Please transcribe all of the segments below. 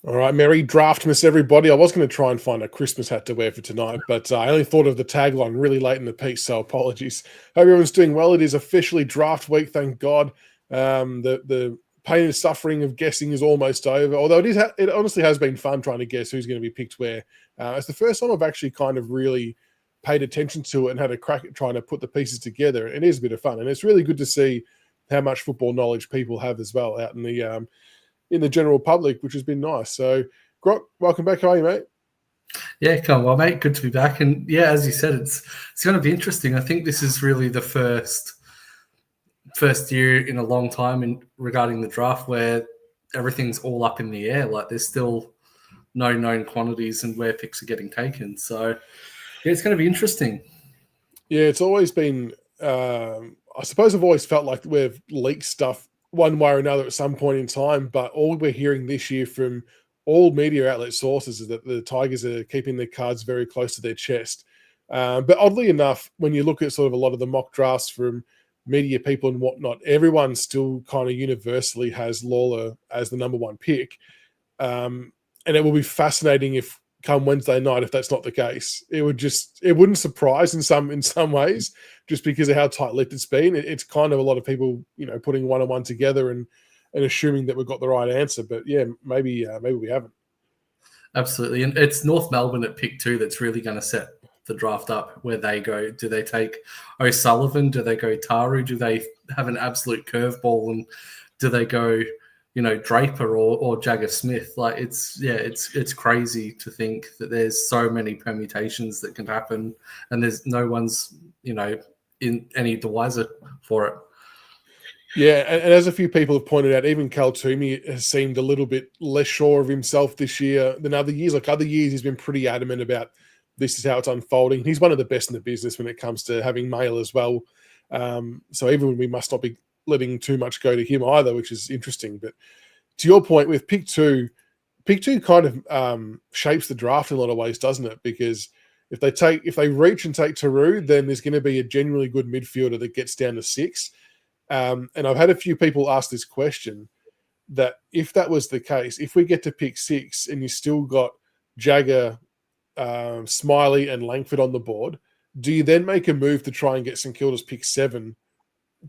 All right, Merry Draftmas, everybody. I was going to try and find a Christmas hat to wear for tonight, but I only thought of the tagline really late in the piece, so apologies. Hope everyone's doing well. It is officially draft week, thank God. The pain and suffering of guessing is almost over, although it honestly has been fun trying to guess who's going to be picked where. It's the first time I've actually kind of really paid attention to it and had a crack at trying to put the pieces together. It is a bit of fun, and it's really good to see how much football knowledge people have as well out in the general public, which has been nice. So, Grock, welcome back. How are you, mate? Yeah, come on, mate. Good to be back. And yeah, as you said, it's going to be interesting. I think this is really the first year in a long time regarding the draft where everything's all up in the air. Like there's still no known quantities and where picks are getting taken. So yeah, it's going to be interesting. Yeah, it's always been. I suppose I've always felt like we've leaked stuff one way or another at some point in time, but all we're hearing this year from all media outlet sources is that the Tigers are keeping their cards very close to their chest. But oddly enough, when you look at sort of a lot of the mock drafts from media people and whatnot, everyone still kind of universally has Lawler as the number one pick. And it will be fascinating if come Wednesday night, if that's not the case. It wouldn't surprise in some ways, just because of how tight-lipped it's been. It's kind of a lot of people, putting one on one together and assuming that we've got the right answer. But yeah, maybe we haven't. Absolutely. And it's North Melbourne at pick 2 that's really going to set the draft up where they go. Do they take O'Sullivan? Do they go Taru? Do they have an absolute curveball? And do they go, Draper or Jagger Smith? Like it's crazy to think that there's so many permutations that can happen and there's no one's, in any the wiser for it. Yeah, and as a few people have pointed out, even Twomey has seemed a little bit less sure of himself this year than other years. Like other years, he's been pretty adamant about this is how it's unfolding. He's one of the best in the business when it comes to having mail as well. So even we must not be letting too much go to him either, which is interesting. But to your point, with pick two kind of shapes the draft in a lot of ways, doesn't it? Because if they reach and take Taru, then there's going to be a genuinely good midfielder that gets down to 6. And I've had a few people ask this question, that if that was the case, if we get to pick 6 and you still got Jagger, Smiley and Langford on the board, do you then make a move to try and get St Kilda's pick 7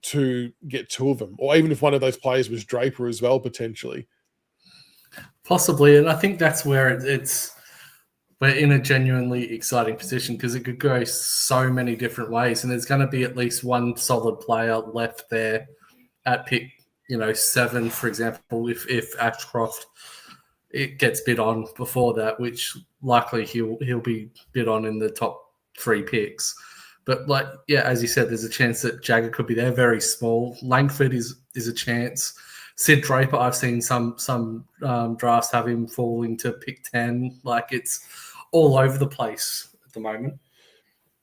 to get 2 of them? Or even if one of those players was Draper as well, potentially? Possibly. And I think that's where we're in a genuinely exciting position because it could go so many different ways. And there's going to be at least one solid player left there at pick, 7, for example, if Ashcroft it gets bid on before that, which likely he'll be bid on in the top 3 picks. But as you said, there's a chance that Jagger could be there, very small. Langford is a chance. Sid Draper, I've seen some drafts have him falling to pick 10. Like it's all over the place at the moment.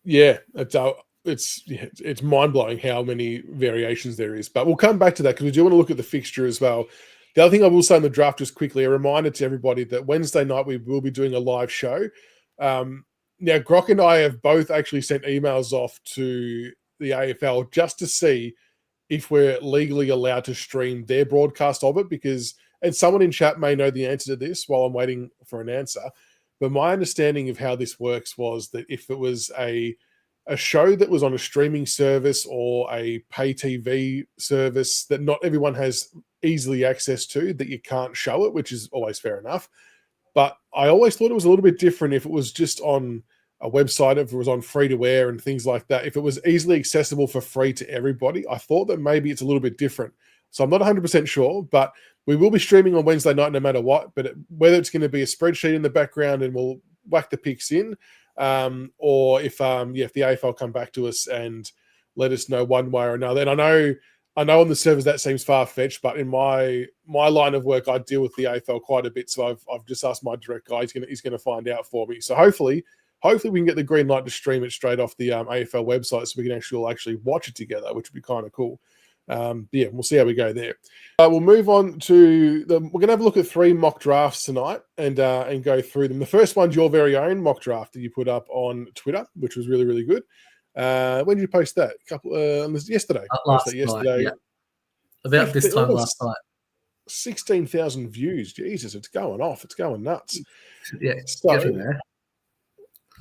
Yeah, it's mind-blowing how many variations there is. But we'll come back to that because we do want to look at the fixture as well. The other thing I will say on the draft just quickly, a reminder to everybody that Wednesday night we will be doing a live show. Now, Grock and I have both actually sent emails off to the AFL just to see if we're legally allowed to stream their broadcast of it and someone in chat may know the answer to this while I'm waiting for an answer. But my understanding of how this works was that if it was a show that was on a streaming service or a pay TV service that not everyone has easily access to, that you can't show it, which is always fair enough. But I always thought it was a little bit different if it was just on a website, if it was on free to air and things like that. If it was easily accessible for free to everybody, I thought that maybe it's a little bit different. So I'm not 100% sure, but we will be streaming on Wednesday night no matter what. But whether it's going to be a spreadsheet in the background and we'll whack the picks in, or if the AFL come back to us and let us know one way or another. And I know on the servers that seems far-fetched, but in my line of work, I deal with the AFL quite a bit. So I've just asked my direct guy. He's going to find out for me. So hopefully we can get the green light to stream it straight off the AFL website so we can actually watch it together, which would be kind of cool. We'll see how we go there. We'll move on to we're going to have a look at 3 mock drafts tonight and go through them. The first one's your very own mock draft that you put up on Twitter, which was really, really good. When did you post that? Yesterday. Last night, yeah. About this time last night. 16,000 views. Jesus, it's going off. It's going nuts. Yeah, So, getting there.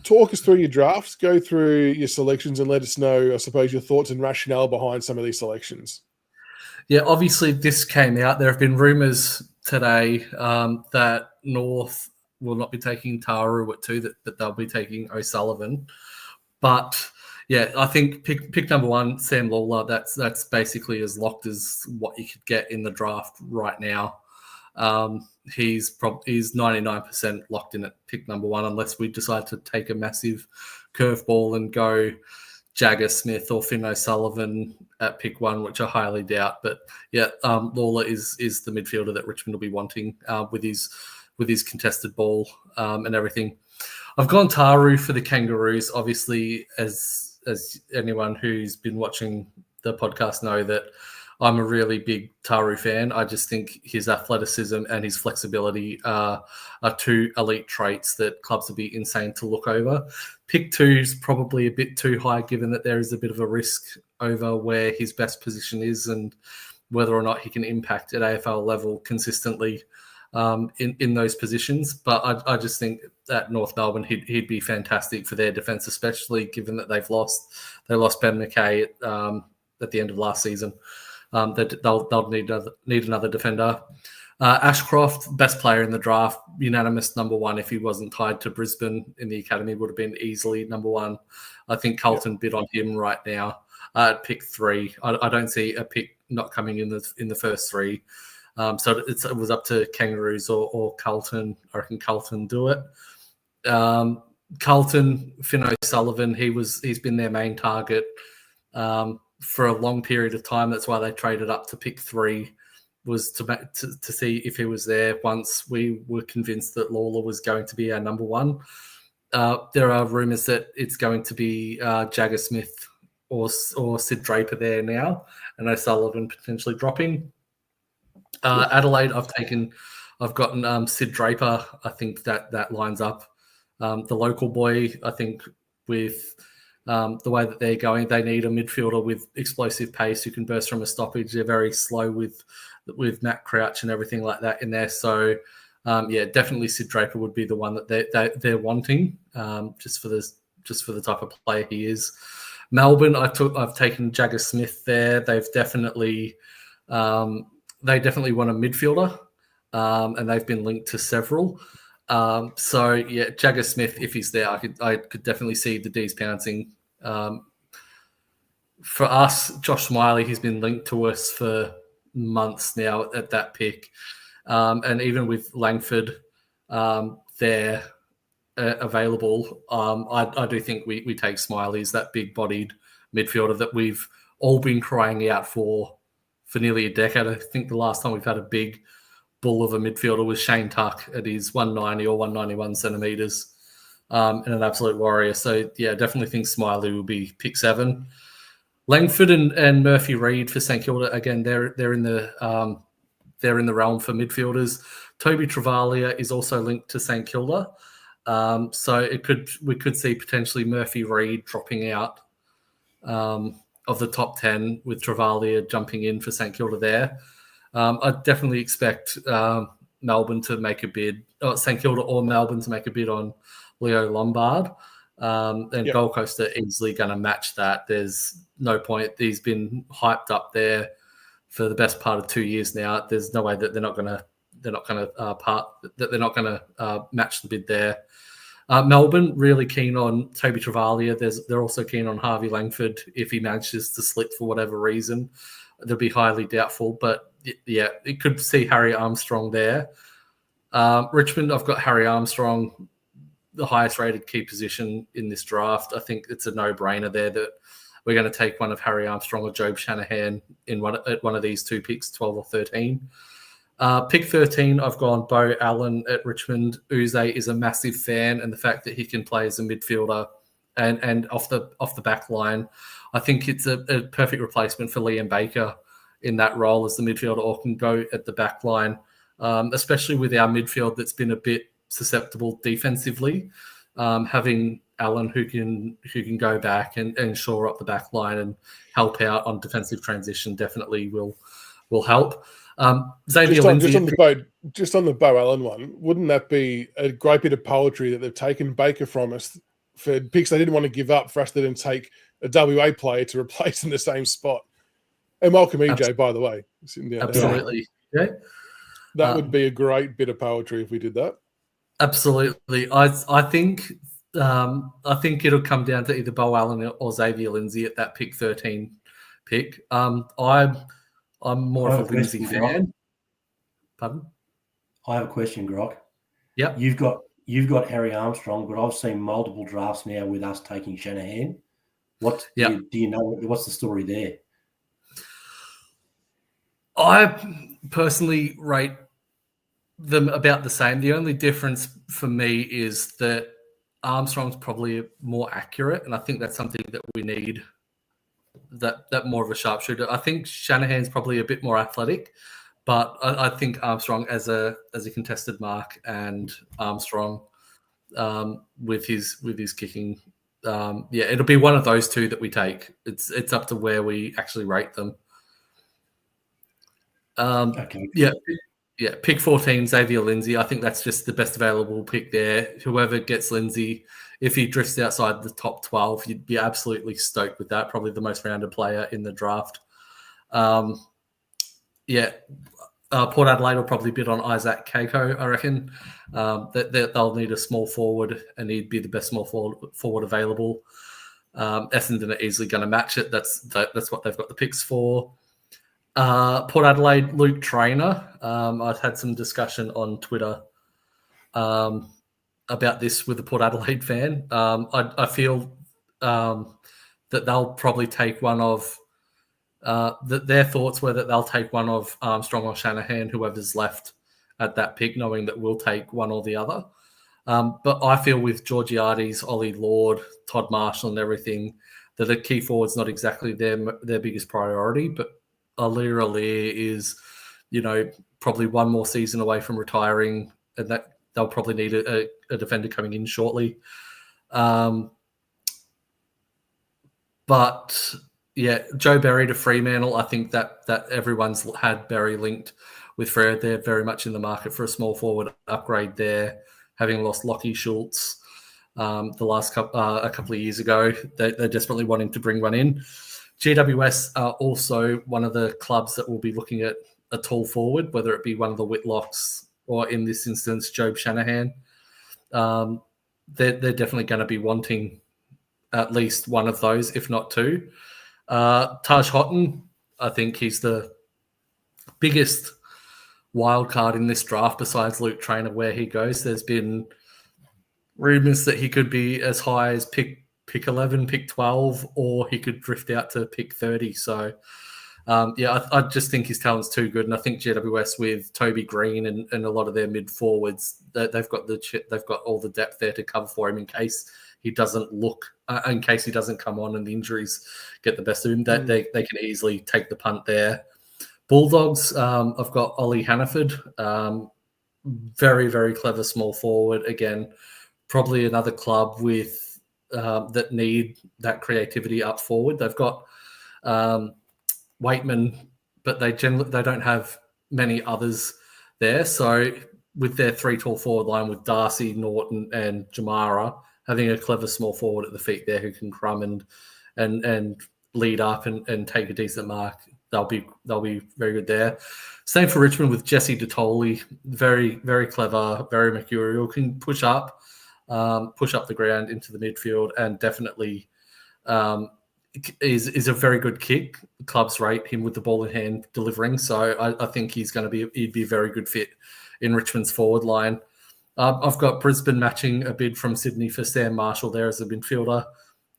talk us through your drafts, go through your selections, and let us know, I suppose, your thoughts and rationale behind some of these selections. Yeah, obviously this came out. There have been rumours today that North will not be taking Taru at 2, that they'll be taking O'Sullivan. But yeah, I think pick number 1, Sam Lawler. That's basically as locked as what you could get in the draft right now. He's 99% locked in at pick number 1, unless we decide to take a massive curveball and go Jagger Smith or Finn O'Sullivan at pick 1, which I highly doubt. But yeah, Lawler is the midfielder that Richmond will be wanting with his contested ball and everything. I've gone Taru for the Kangaroos. Obviously, as anyone who's been watching the podcast know, that I'm a really big Taru fan. I just think his athleticism and his flexibility are 2 elite traits that clubs would be insane to look over. Pick 2 is probably a bit too high, given that there is a bit of a risk over where his best position is and whether or not he can impact at AFL level consistently in those positions. But I just think at North Melbourne, he'd be fantastic for their defence, especially given that they lost Ben McKay at the end of last season. They'll need another defender. Ashcroft, best player in the draft, unanimous number 1. If he wasn't tied to Brisbane in the academy, would have been easily number 1. I think Carlton bid on him right now at pick 3. I don't see a pick not coming in the first 3. So it was up to Kangaroos or Carlton. I reckon Carlton do it. Carlton, Finn O'Sullivan, he's been their main target for a long period of time. That's why they traded up to pick 3, was to see if he was there once we were convinced that Lawler was going to be our number 1. There are rumours that it's going to be Jagger Smith or Sid Draper there now, and O'Sullivan potentially dropping. Adelaide, I've gotten Sid Draper. I think that lines up. The local boy, I think, with the way that they're going, they need a midfielder with explosive pace who can burst from a stoppage. They're very slow with Matt Crouch and everything like that in there. So, definitely Sid Draper would be the one that they're wanting, just for the type of player he is. Melbourne, I've taken Jagger Smith there. They definitely want a midfielder, and they've been linked to several. Jagger Smith, if he's there, I could definitely see the D's pouncing. For us, Josh Smiley, he's been linked to us for months now at that pick. And even with Langford there available, I do think we take Smiley as that big-bodied midfielder that we've all been crying out for nearly a decade. I think the last time we've had a big bull of a midfielder was Shane Tuck at his 190 or 191 centimetres, and an absolute warrior. So, yeah, definitely think Smiley will be pick 7. Langford and Murphy Reid for St Kilda, again, they're in the realm for midfielders. Toby Travalia is also linked to St Kilda, so we could see potentially Murphy Reid dropping out of the top 10 with Travalia jumping in for St Kilda there. I definitely expect Melbourne to make a bid, or St Kilda or Melbourne to make a bid on Leo Lombard. Gold Coast are easily going to match that. There's no point. He's been hyped up there for the best part of 2 years now. There's no way that they're not going to match the bid there. Melbourne really keen on Toby Travalia. They're also keen on Harvey Langford if he manages to slip for whatever reason. They'll be highly doubtful, but yeah, it could see Harry Armstrong there. Richmond, I've got Harry Armstrong, the highest rated key position in this draft. I think it's a no-brainer there that we're going to take one of Harry Armstrong or Job Shanahan at one of these 2 picks, 12 or 13. Pick 13, I've gone Bo Allen at Richmond. Uze is a massive fan, and the fact that he can play as a midfielder and off the back line, I think it's a perfect replacement for Liam Baker in that role as the midfielder, or can go at the back line, especially with our midfield that's been a bit susceptible defensively. Having Allen who can go back and shore up the back line and help out on defensive transition definitely will help. Xavier Lindsay. Just on the Bo Allen one, wouldn't that be a great bit of poetry that they've taken Baker from us for picks they didn't want to give up for us to then take a WA player to replace in the same spot? And welcome EJ, by the way. Absolutely. Yeah. That would be a great bit of poetry if we did that. Absolutely. I think it'll come down to either Bo Allen or Xavier Lindsay at that pick 13 pick. I'm more of a Lindsay fan. Pardon? I have a question, Grock. Yeah. You've got Harry Armstrong, but I've seen multiple drafts now with us taking Shanahan. Do you know what's the story there? I personally rate them about the same. The only difference for me is that Armstrong's probably more accurate, and I think that's something that we need. That more of a sharpshooter. I think Shanahan's probably a bit more athletic, but I think Armstrong as a contested mark, and Armstrong with his kicking. It'll be one of those two that we take. It's up to where we actually rate them. Okay. Yeah. Pick 14, Xavier Lindsay. I think that's just the best available pick there. Whoever gets Lindsay, if he drifts outside the top 12, you'd be absolutely stoked with that. Probably the most rounded player in the draft. Port Adelaide will probably bid on Isaac Keiko, I reckon. They'll need a small forward, and he'd be the best small forward available. Essendon are easily going to match it. That's what they've got the picks for. Port Adelaide, Luke Traynor. I've had some discussion on Twitter about this with the Port Adelaide fan. I feel that they'll probably take one of their thoughts were that they'll take one of Armstrong or Shanahan, whoever's left at that pick, knowing that we'll take one or the other. But I feel with Georgiades, Ollie Lord, Todd Marshall and everything, that a key forward's not exactly their biggest priority, but Aliir is, probably one more season away from retiring, and that they'll probably need a defender coming in shortly. But Joe Berry to Fremantle, I think that everyone's had Berry linked with Frere. They're very much in the market for a small forward upgrade there, having lost Lockie Schultz the last a couple of years ago. They're desperately wanting to bring one in. GWS are also one of the clubs that will be looking at a tall forward, whether it be one of the Whitlocks or, in this instance, Job Shanahan. They're definitely going to be wanting at least one of those, if not two. Taj Houghton, I think he's the biggest wild card in this draft besides Luke Traynor where he goes. There's been rumours that he could be as high as pick 11, pick 12, or he could drift out to pick 30. So, I just think his talent's too good. And I think GWS with Toby Green and a lot of their mid forwards, they've got all the depth there to cover for him in case he doesn't in case he doesn't come on and the injuries get the best of him. That they can easily take the punt there. Bulldogs, I've got Ollie Hannaford, very, very clever small forward. Again, probably another club with that need that creativity up forward. They've got Waitman, but they don't have many others there. So with their three tall forward line with Darcy, Norton, and Jamara, having a clever small forward at the feet there who can crumb and lead up and take a decent mark, they'll be very good there. Same for Richmond with Jesse Detoli, very, very clever, very mercurial, can push up the ground into the midfield, and definitely is a very good kick. Clubs rate him with the ball in hand delivering, so I think he'd be a very good fit in Richmond's forward line. I've got Brisbane matching a bid from Sydney for Sam Marshall there as a midfielder.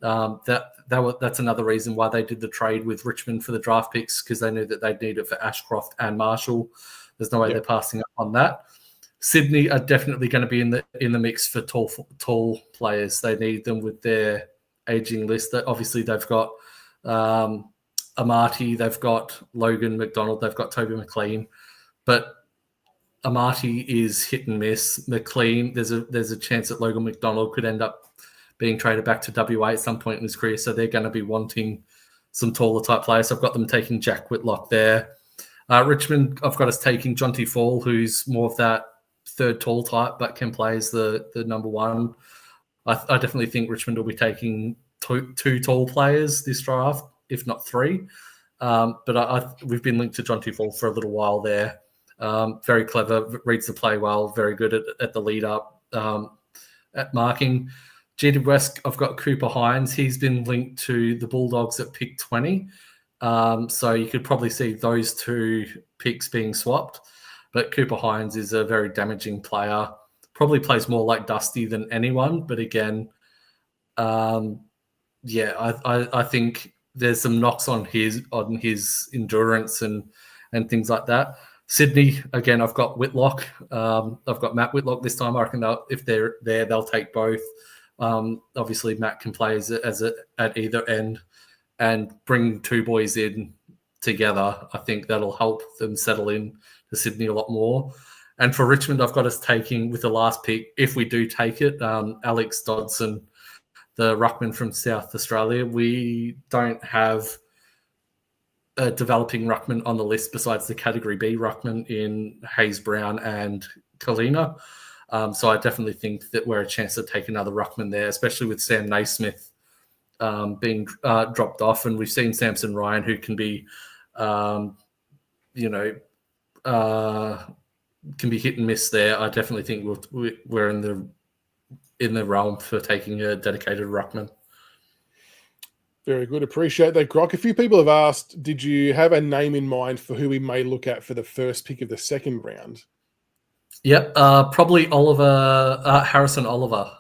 That's another reason why they did the trade with Richmond for the draft picks, because they knew that they'd need it for Ashcroft and Marshall. There's no way they're passing up on that. Sydney are definitely going to be in the mix for tall players. They need them with their aging list. Obviously, they've got Amati, they've got Logan McDonald, they've got Toby McLean, but Amati is hit and miss. McLean, there's a chance that Logan McDonald could end up being traded back to WA at some point in his career, so they're going to be wanting some taller type players. So I've got them taking Jack Whitlock there. Richmond, I've got us taking Jonty Fall, who's more of that third tall type, but can play as the number one. I definitely think Richmond will be taking two tall players this draft, if not three. But we've been linked to Jonty Fall for a little while there. Very clever, reads the play well, very good at the lead up, at marking. GD West, I've got Cooper Hines. He's been linked to the Bulldogs at pick 20. So you could probably see those two picks being swapped. But Cooper Hines is a very damaging player. Probably plays more like Dusty than anyone. But again, I think there's some knocks on his endurance and things like that. Sydney, again, I've got Whitlock. I've got Matt Whitlock this time. I reckon if they're there, they'll take both. Obviously, Matt can play at either end and bring two boys in together. I think that'll help them settle in to Sydney a lot more. And for Richmond, I've got us taking, with the last pick, if we do take it, Alex Dodson, the ruckman from South Australia. We don't have a developing ruckman on the list besides the Category B ruckman in Hayes Brown and Kalina. So I definitely think that we're a chance to take another ruckman there, especially with Sam Naismith being dropped off. And we've seen Samson Ryan, who can be, can be hit and miss there. I definitely think we're in the realm for taking a dedicated ruckman. Very good. Appreciate that, Grock. A few people have asked, did you have a name in mind for who we may look at for the first pick of the second round? Yep, probably Harrison Oliver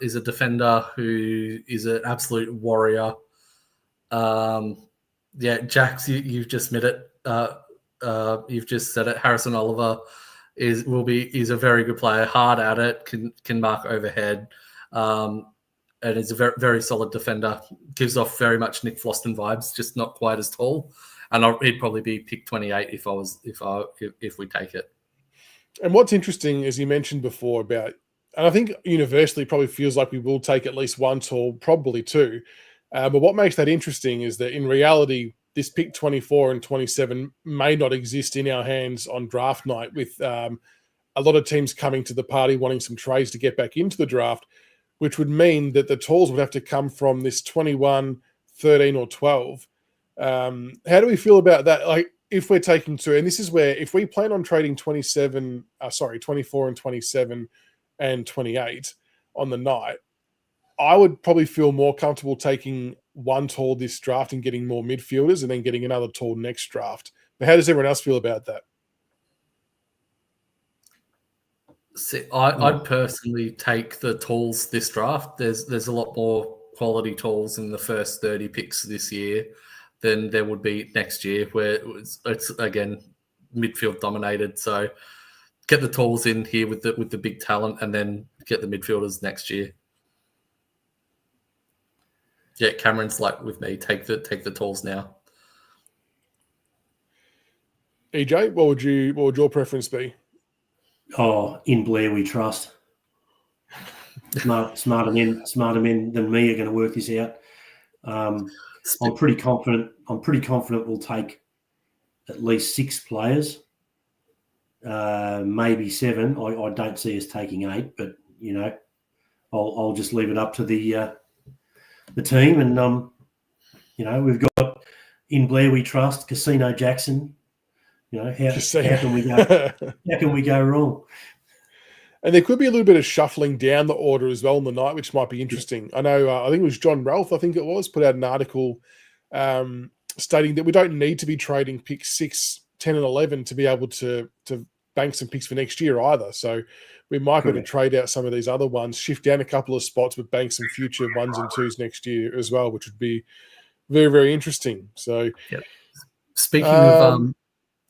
is a defender who is an absolute warrior. Jax, you've just said it. You've just said it. Harrison Oliver is a very good player, hard at it, can mark overhead, and is a very, very solid defender. Gives off very much Nick Floston vibes, just not quite as tall. And he'd probably be pick 28 if we take it. And what's interesting, as you mentioned before, and I think universally probably feels like we will take at least one tall, probably two. But what makes that interesting is that in reality, this pick 24 and 27 may not exist in our hands on draft night, with a lot of teams coming to the party wanting some trades to get back into the draft, which would mean that the talls would have to come from this 21, 13 or 12. How do we feel about that? Like, if we're taking two, and this is where, if we plan on trading 24 and 27 and 28 on the night, I would probably feel more comfortable taking one tall this draft and getting more midfielders and then getting another tall next draft. But how does everyone else feel about that? See, I'd personally take the talls this draft. There's a lot more quality talls in the first 30 picks this year than there would be next year, where it's again midfield dominated. So get the talls in here with the big talent, and then get the midfielders next year. Yeah, Cameron's like with me. Take the talls now. EJ, what would your preference be? Oh, in Blair we trust. Smarter men than me are going to work this out. I'm pretty confident we'll take at least 6 players, maybe 7. I don't see us taking 8, but I'll just leave it up to the team. And we've got in Blair we trust, Casino Jackson. How can we go? How can we go wrong? And there could be a little bit of shuffling down the order as well in the night, which might be interesting. I know, I think it was John Ralph, put out an article stating that we don't need to be trading picks 6, 10, and 11 to be able to bank some picks for next year either. So we might be able to trade out some of these other ones, shift down a couple of spots, but bank some future 1s and 2s next year as well, which would be very, very interesting. So, yep.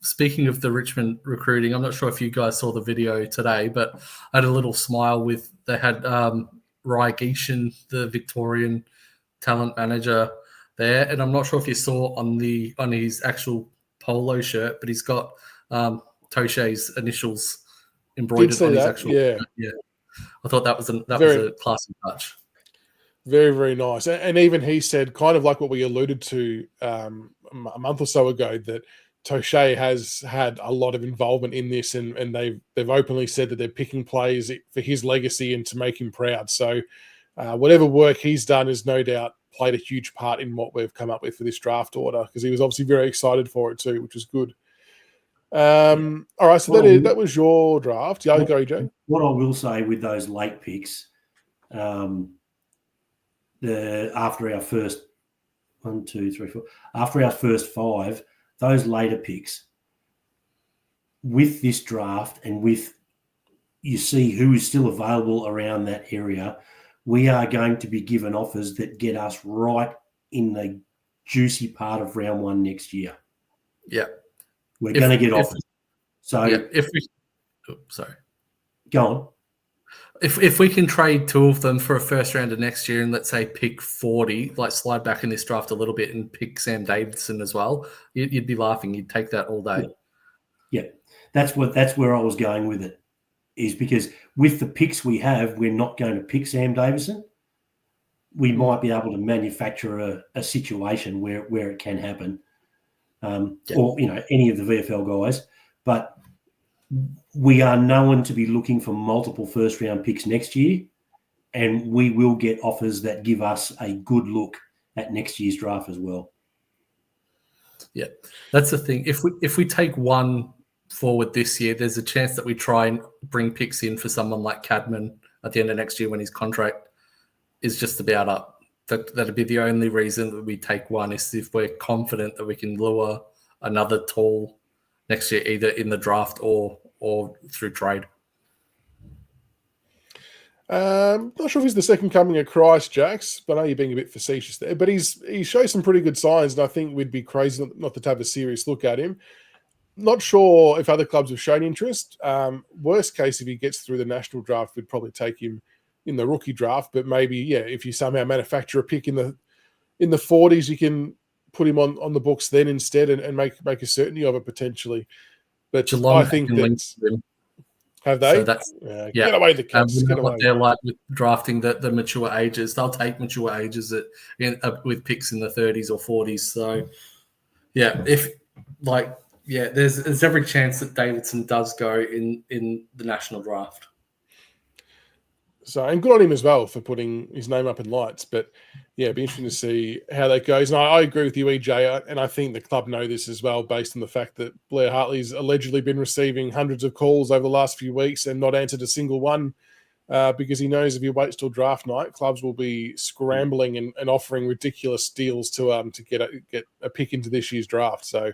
Speaking of the Richmond recruiting, I'm not sure if you guys saw the video today, but I had a little smile they had Rai Geeshan, the Victorian talent manager there. And I'm not sure if you saw on his actual polo shirt, but he's got Toche's initials embroidered on his actual shirt. Yeah. I thought that was a classy touch. Very, very nice. And even he said, kind of like what we alluded to a month or so ago, that Toshay has had a lot of involvement in this, and they've openly said that they're picking players for his legacy and to make him proud. So whatever work he's done has no doubt played a huge part in what we've come up with for this draft order, because he was obviously very excited for it too, which was good. All right, so that was your draft. Yeah, go, Joe. What I will say with those late picks, after our first 1, 2, 3, 4, after our first 5, those later picks, with this draft and with you see who is still available around that area, we are going to be given offers that get us right in the juicy part of round 1 next year. Yeah. We're going to get offers. So sorry. Go on. If we can trade 2 of them for a first rounder next year and let's say pick 40, like slide back in this draft a little bit and pick Sam Davidson as well, you'd be laughing. You'd take that all day. Yeah. That's where I was going with it, is because with the picks we have, we're not going to pick Sam Davidson. We might be able to manufacture a situation where it can happen. Or any of the VFL guys, but we are known to be looking for multiple first round picks next year, and we will get offers that give us a good look at next year's draft as well. Yeah, that's the thing. If we take one forward this year, there's a chance that we try and bring picks in for someone like Cadman at the end of next year when his contract is just about up. That'd be the only reason that we take one, is if we're confident that we can lure another tall next year, either in the draft or through trade. Not sure if he's the second coming of Christ, Jax, but I know you're being a bit facetious there. But he shows some pretty good signs, and I think we'd be crazy not to have a serious look at him. Not sure if other clubs have shown interest. Worst case, if he gets through the national draft, we'd probably take him in the rookie draft. But maybe, if you somehow manufacture a pick in the 40s, you can put him on the books then instead and make a certainty of it potentially. But Geelong I think that's... Have they? So that's, Get away the Cats. Get away. They're like with drafting the mature ages. They'll take mature ages with picks in the 30s or 40s. So, there's every chance that Davidson does go in the national draft. So, and good on him as well for putting his name up in lights. But, it'd be interesting to see how that goes. And I agree with you, EJ, and I think the club know this as well, based on the fact that Blair Hartley's allegedly been receiving hundreds of calls over the last few weeks and not answered a single one, because he knows if he waits till draft night, clubs will be scrambling and offering ridiculous deals to get a pick into this year's draft. So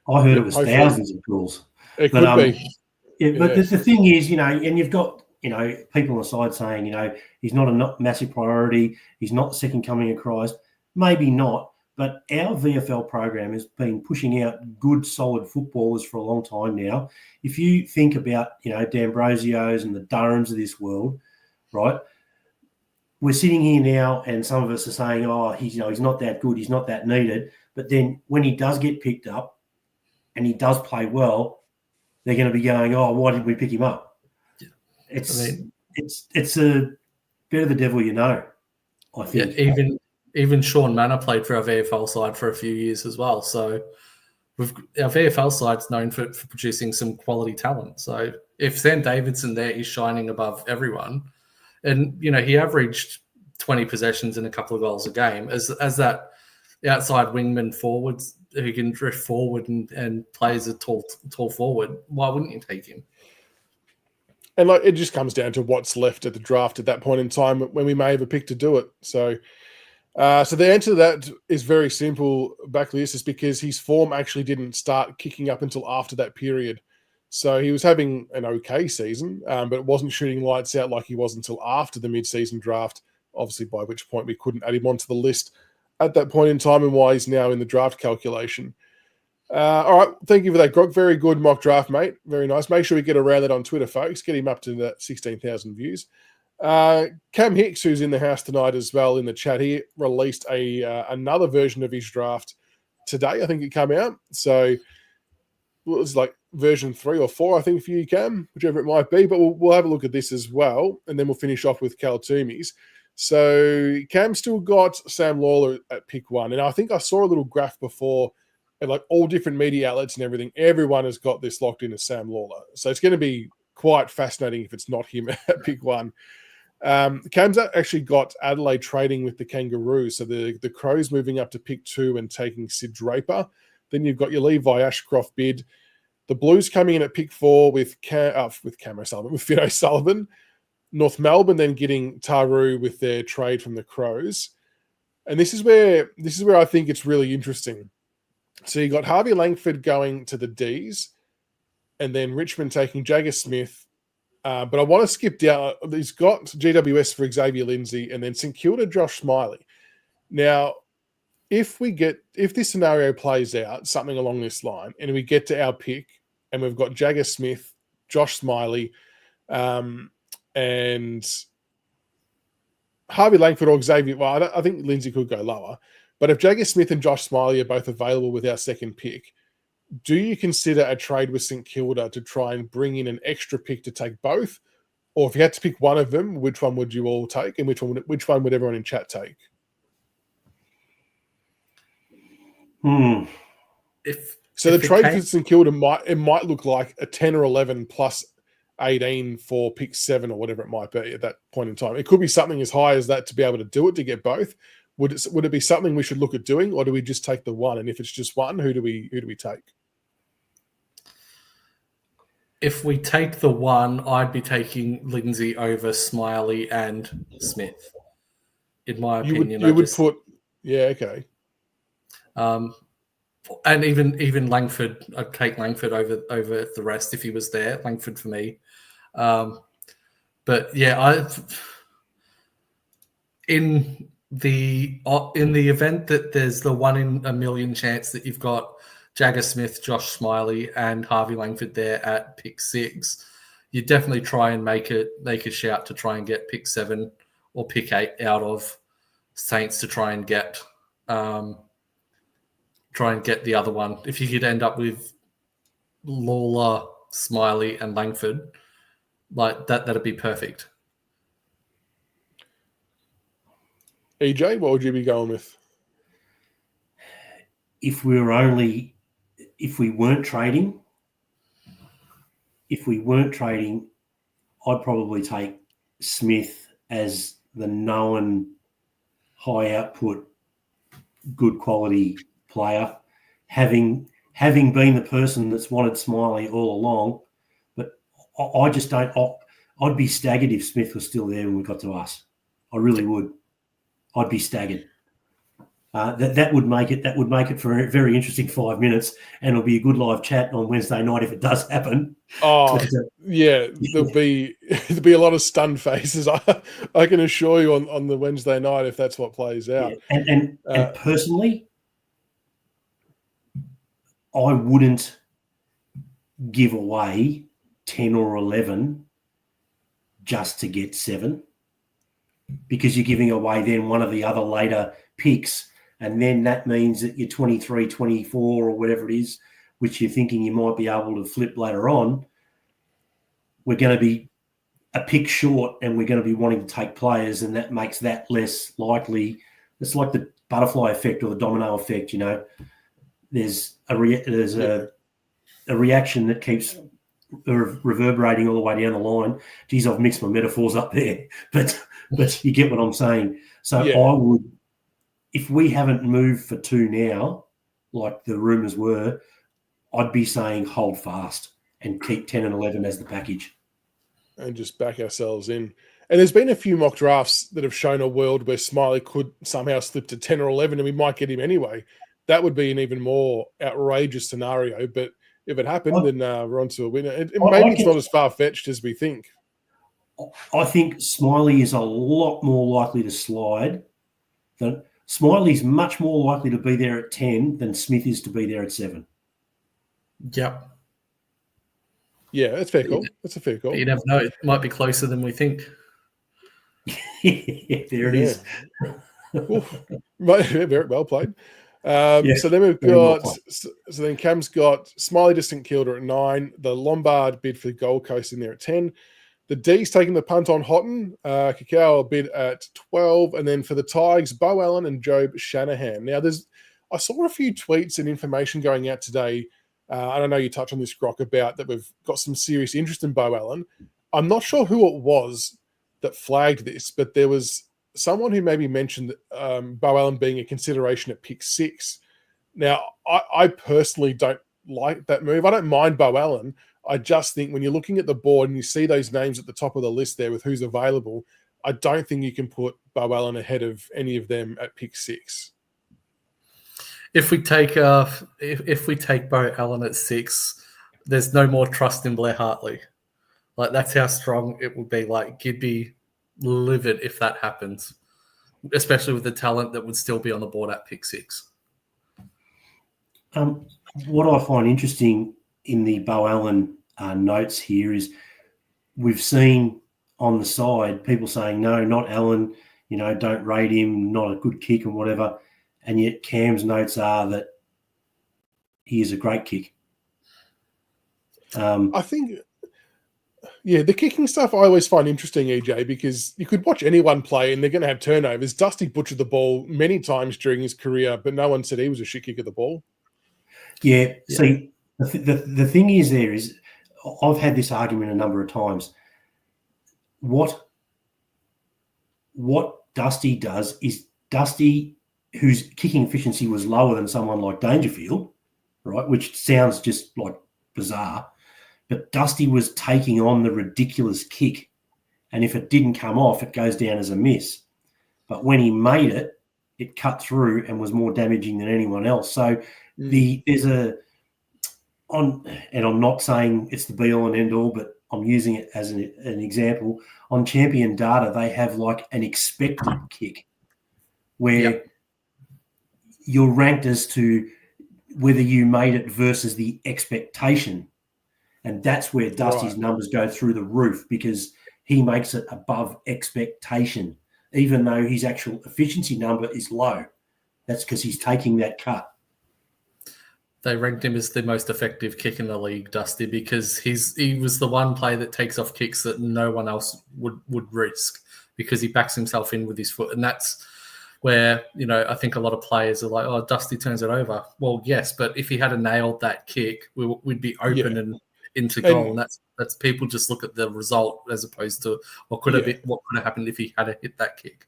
I heard it was thousands of calls. It could be. Yeah, but the thing is, and you've got, people on the side saying, he's not a massive priority. He's not the second coming of Christ. Maybe not, but our VFL program has been pushing out good, solid footballers for a long time now. If you think about, D'Ambrosio's and the Durhams of this world, right? We're sitting here now and some of us are saying, he's not that good. He's not that needed. But then when he does get picked up and he does play well, they're going to be going, why did we pick him up? It's a bit of the devil, I think. Yeah, even Sean Manor played for our VFL side for a few years as well. So our VFL side's known for producing some quality talent. So if Sam Davidson there is shining above everyone, and he averaged 20 possessions and a couple of goals a game as that outside wingman forwards who can drift forward and play as a tall forward, why wouldn't you take him? And it just comes down to what's left at the draft at that point in time when we may have a pick to do it. So the answer to that is very simple, Backlist, is because his form actually didn't start kicking up until after that period. So he was having an okay season, but it wasn't shooting lights out like he was until after the mid-season draft, obviously by which point we couldn't add him onto the list at that point in time, and why he's now in the draft calculation. All right, thank you for that, Grock. Very good mock draft, mate. Very nice. Make sure we get around that on Twitter, folks. Get him up to that 16,000 views. Cam Hicks, who's in the house tonight as well in the chat, he released another version of his draft today. I think it came out. So it was like version 3 or 4, I think, for you, Cam, whichever it might be. But we'll have a look at this as well, and then we'll finish off with Cal Twomey's. So Cam still got Sam Lawler at pick 1, and I think I saw a little graph before and like all different media outlets and everything, everyone has got this locked in as Sam Lawler. So it's going to be quite fascinating if it's not him at pick 1. Cam's actually got Adelaide trading with the Kangaroos. So the Crows moving up to pick 2 and taking Sid Draper. Then you've got your Levi Ashcroft bid. The Blues coming in at pick 4 with Cam O'Sullivan, with Finn O'Sullivan. North Melbourne then getting Taru with their trade from the Crows. And this is where I think it's really interesting. So you got Harvey Langford going to the Ds, and then Richmond taking Jagger Smith. But I want to skip down. He's got GWS for Xavier Lindsay, and then St Kilda Josh Smiley. Now, if this scenario plays out, something along this line, and we get to our pick, and we've got Jagger Smith, Josh Smiley, and Harvey Langford or Xavier. Well, I think Lindsay could go lower. But if Jagger Smith and Josh Smiley are both available with our second pick, do you consider a trade with St Kilda to try and bring in an extra pick to take both? Or if you had to pick one of them, which one would you all take, and which one would everyone in chat take? The trade for St Kilda might look like a 10 or 11 plus 18 for pick 7 or whatever it might be at that point in time. It could be something as high as that to be able to do it, to get both. Would it be something we should look at doing, or do we just take the one? And if it's just one, who do we take? If we take the one, I'd be taking Lindsay over Smiley and Smith. In my opinion, okay. And even Langford, I'd take Langford over the rest if he was there. Langford for me. But yeah, in the event that there's the 1 in a million chance that you've got Jagger Smith, Josh Smiley, and Harvey Langford there at pick 6, you definitely try and make a shout to try and get pick 7 or pick 8 out of Saints to try and get the other one. If you could end up with Lawler, Smiley, and Langford, like that'd be perfect. EJ, what would you be going with? If we weren't trading, I'd probably take Smith as the known high output, good quality player, having been the person that's wanted Smiley all along. But I just don't. I'd be staggered if Smith was still there when we got to us. I really would. I'd be staggered. That would make it for a very interesting 5 minutes, and it'll be a good live chat on Wednesday night if it does happen. Oh, yeah, there'll be a lot of stunned faces. I can assure you on the Wednesday night if that's what plays out. Yeah. And personally, I wouldn't give away 10 or 11 just to get 7, because you're giving away then one of the other later picks, and then that means that you're 23, 24 or whatever it is, which you're thinking you might be able to flip later on, we're going to be a pick short and we're going to be wanting to take players, and that makes that less likely. It's like the butterfly effect or the domino effect, you know. There's a reaction that keeps reverberating all the way down the line. Geez, I've mixed my metaphors up there, but you get what I'm saying. So yeah. I would, if we haven't moved for 2 now, like the rumours were, I'd be saying hold fast and keep 10 and 11 as the package. And just back ourselves in. And there's been a few mock drafts that have shown a world where Smiley could somehow slip to 10 or 11 and we might get him anyway. That would be an even more outrageous scenario. But if it happened, then we're on to a winner. Maybe it's not as far-fetched as we think. I think Smiley is a lot more likely to slide. Smiley's much more likely to be there at 10 than Smith is to be there at 7. Yep. Yeah, that's fair call. That's a fair call. You never know. It might be closer than we think. There it is. Very well played. So then we've got, so then Cam's got Smiley to St Kilda at 9, the Lombard bid for the Gold Coast in there at 10. The D's taking the punt on Houghton, Cacao bid at 12, and then for the Tigers, Bo Allen and Job Shanahan. Now, I saw a few tweets and information going out today. I don't know, you touched on this, Grock, about that we've got some serious interest in Bo Allen. I'm not sure who it was that flagged this, but there was someone who maybe mentioned Bo Allen being a consideration at pick 6. Now, I personally don't like that move. I don't mind Bo Allen. I just think when you're looking at the board and you see those names at the top of the list there with who's available, I don't think you can put Bo Allen ahead of any of them at pick 6. If we take Bo Allen at 6, there's no more trust in Blair Hartley. Like, that's how strong it would be. Like, you'd be livid if that happens, especially with the talent that would still be on the board at pick 6. What I find interesting in the Bo Allen notes here is we've seen on the side people saying, no, not Allen, don't rate him, not a good kick and whatever. And yet Cam's notes are that he is a great kick. I think, the kicking stuff I always find interesting, EJ, because you could watch anyone play and they're going to have turnovers. Dusty butchered the ball many times during his career, but no one said he was a shit kick of the ball. Yeah. See, the thing is I've had this argument a number of times. What Dusty does is Dusty, whose kicking efficiency was lower than someone like Dangerfield, right, which sounds just like bizarre, but Dusty was taking on the ridiculous kick, and if it didn't come off, it goes down as a miss. But when he made it, it cut through and was more damaging than anyone else. So and I'm not saying it's the be-all and end-all, but I'm using it as an example. On Champion Data, they have like an expected kick where you're ranked as to whether you made it versus the expectation. And that's where Dusty's numbers go through the roof, because he makes it above expectation, even though his actual efficiency number is low. That's because he's taking that cut. They ranked him as the most effective kick in the league, Dusty, because he was the one player that takes off kicks that no one else would risk, because he backs himself in with his foot. And that's where, I think a lot of players are like, oh, Dusty turns it over. Well, yes, but if he had nailed that kick, we'd be open and into goal. And that's people just look at the result as opposed to what could have happened if he had hit that kick.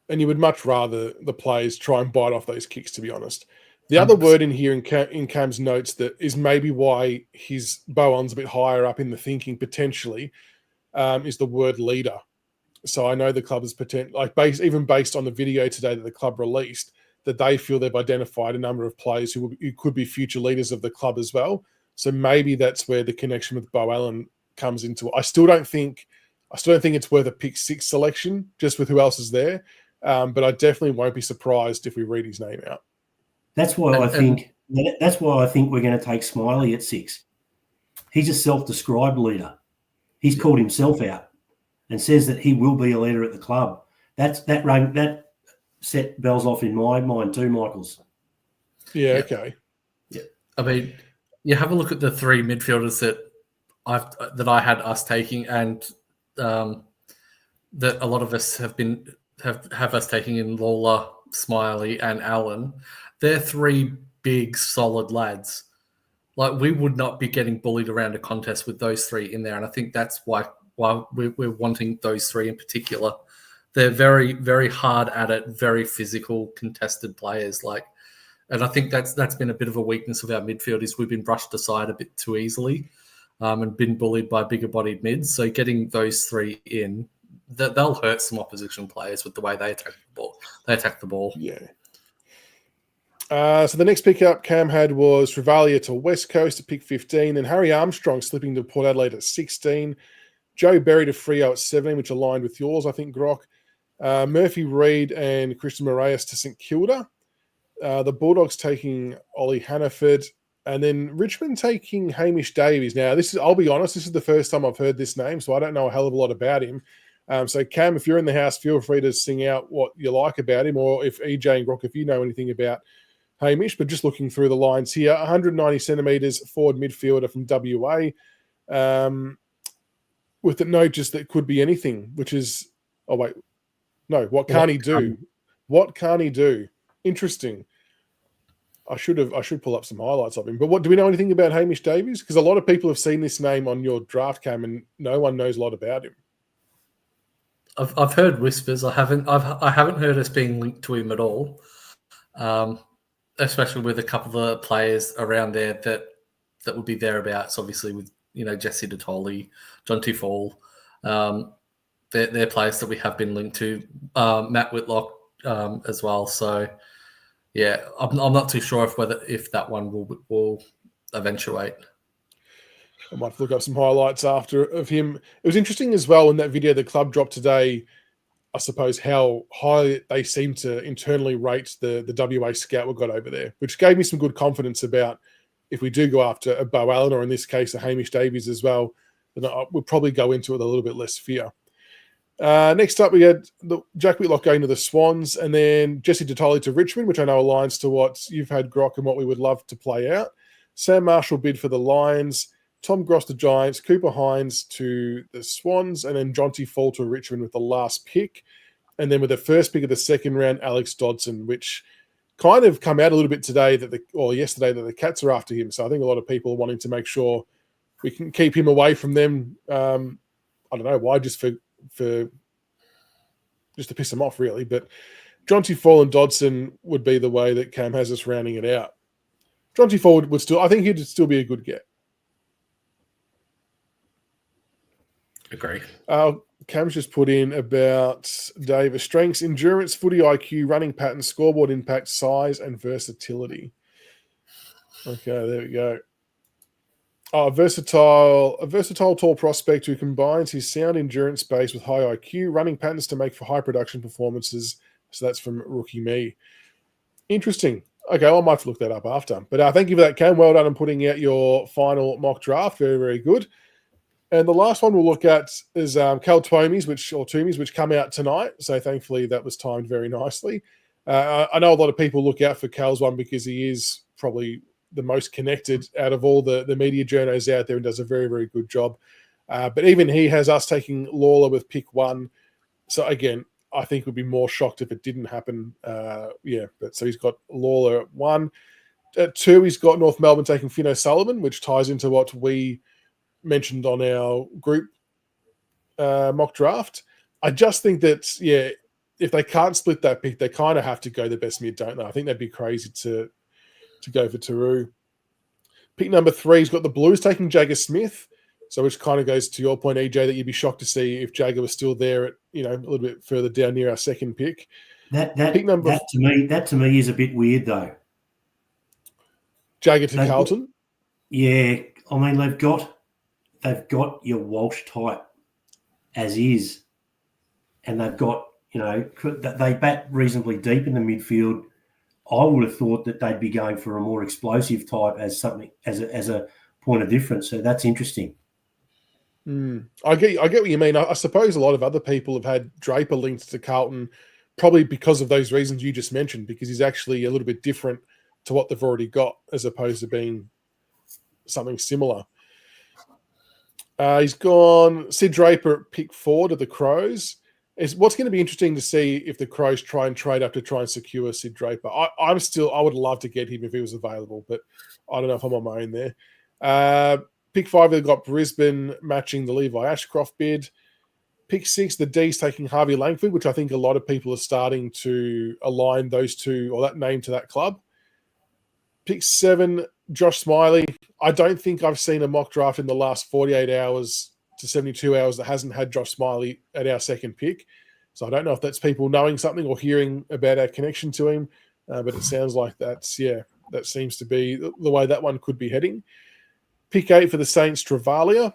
And you would much rather the players try and bite off those kicks, to be honest. The other word in here in Cam's notes that is maybe why his Bo Allen's a bit higher up in the thinking potentially is the word leader. So I know the club is even based on the video today that the club released, that they feel they've identified a number of players who could be future leaders of the club as well. So maybe that's where the connection with Bo Allen comes into it. I still don't think it's worth a pick 6 selection just with who else is there, but I definitely won't be surprised if we read his name out. That's why I think we're going to take Smiley at 6. He's a self-described leader. He's called himself out and says that he will be a leader at the club. That set bells off in my mind too, Michaels. Yeah, okay. Yeah. I mean, you have a look at the 3 midfielders that I had us taking, and that a lot of us have us taking in Lawler, Smiley, and Allen. They're 3 big, solid lads. Like, we would not be getting bullied around a contest with those 3 in there, and I think that's why we're wanting those 3 in particular. They're very, very hard at it, very physical, contested players. And I think that's been a bit of a weakness of our midfield, is we've been brushed aside a bit too easily, and been bullied by bigger-bodied mids. So getting those 3 in, they'll hurt some opposition players with the way they attack the ball. Yeah. So the next pickup Cam had was Travalia to West Coast at pick 15, and Harry Armstrong slipping to Port Adelaide at 16. Joe Berry to Freo at 17, which aligned with yours, I think, Grock. Murphy Reid and Christian Moraes to St Kilda. The Bulldogs taking Ollie Hannaford, and then Richmond taking Hamish Davies. Now, I'll be honest, this is the first time I've heard this name, so I don't know a hell of a lot about him. So, Cam, if you're in the house, feel free to sing out what you like about him, or if EJ and Grock, if you know anything about Hamish. But just looking through the lines here, 190 centimetres, forward midfielder from WA, with the note just that could be anything, which is, what can't he do? What can't he do? Interesting. I should pull up some highlights of him. But do we know anything about Hamish Davies? Because a lot of people have seen this name on your draft cam, and no one knows a lot about him. I've heard whispers. I haven't heard us being linked to him at all. Especially with a couple of players around there that would be thereabouts. Obviously, with Jesse Detoli, John Fall, they're players that we have been linked to. Matt Whitlock as well. So yeah, I'm not too sure if that one will eventuate. I might look up some highlights after of him. It was interesting as well in that video the club dropped today, I suppose, how high they seem to internally rate the WA scout we got over there, which gave me some good confidence about if we do go after a Bo Allen, or in this case, a Hamish Davies as well, then we'll probably go into it with a little bit less fear. Next up, we had Jack Whitlock going to the Swans, and then Jesse Detoli to Richmond, which I know aligns to what you've had, Grock, and what we would love to play out. Sam Marshall bid for the Lions, Tom Gross to Giants, Cooper Hines to the Swans, and then Jonty Fall to Richmond with the last pick. And then with the first pick of the second round, Alex Dodson, which kind of come out a little bit today yesterday that the Cats are after him. So I think a lot of people are wanting to make sure we can keep him away from them. I don't know why, just to piss them off, really. But Jonty Fall and Dodson would be the way that Cam has us rounding it out. Jonty Fall would still, I think he'd still be a good get. Agree. Cam's just put in about Davis strengths, endurance, footy IQ, running pattern, scoreboard impact, size, and versatility. Okay, there we go. A versatile tall prospect who combines his sound endurance base with high IQ, running patterns to make for high production performances. So that's from Rookie Me. Interesting. Okay, well, I might have to look that up after. But thank you for that, Cam. Well done on putting out your final mock draft. Very, very good. And the last one we'll look at is Cal Twomey's, which come out tonight. So thankfully that was timed very nicely. I know a lot of people look out for Cal's one because he is probably the most connected out of all the media journos out there and does a very, very good job. But even he has us taking Lawler with pick 1. So again, I think we'd be more shocked if it didn't happen. But so he's got Lawler at 1. At 2, he's got North Melbourne taking Finn O'Sullivan, which ties into what we mentioned on our group mock draft. I just think that, if they can't split that pick, they kind of have to go the best mid, don't they? I think that'd be crazy to go for Taru. Pick number 3, he's got the Blues taking Jagger Smith, so which kind of goes to your point, EJ, that you'd be shocked to see if Jagger was still there at, a little bit further down near our second pick. That to me is a bit weird though. Jagger to Carlton? Yeah, I mean they've got your Walsh type as is, and they've got, they bat reasonably deep in the midfield. I would have thought that they'd be going for a more explosive type as something as a point of difference. So that's interesting. I get what you mean. I suppose a lot of other people have had Draper linked to Carlton, probably because of those reasons you just mentioned, because he's actually a little bit different to what they've already got, as opposed to being something similar. He's gone Sid Draper at pick 4 to the Crows. What's going to be interesting to see if the Crows try and trade up to try and secure Sid Draper. I would love to get him if he was available, but I don't know if I'm on my own there. Pick 5, they've got Brisbane matching the Levi Ashcroft bid. Pick 6, the D's taking Harvey Langford, which I think a lot of people are starting to align those two or that name to that club. Pick 7, Josh Smiley. I don't think I've seen a mock draft in the last 48 hours to 72 hours that hasn't had Josh Smiley at our second pick. So I don't know if that's people knowing something or hearing about our connection to him, but it sounds like that seems to be the way that one could be heading. Pick 8 for the Saints, Travalia,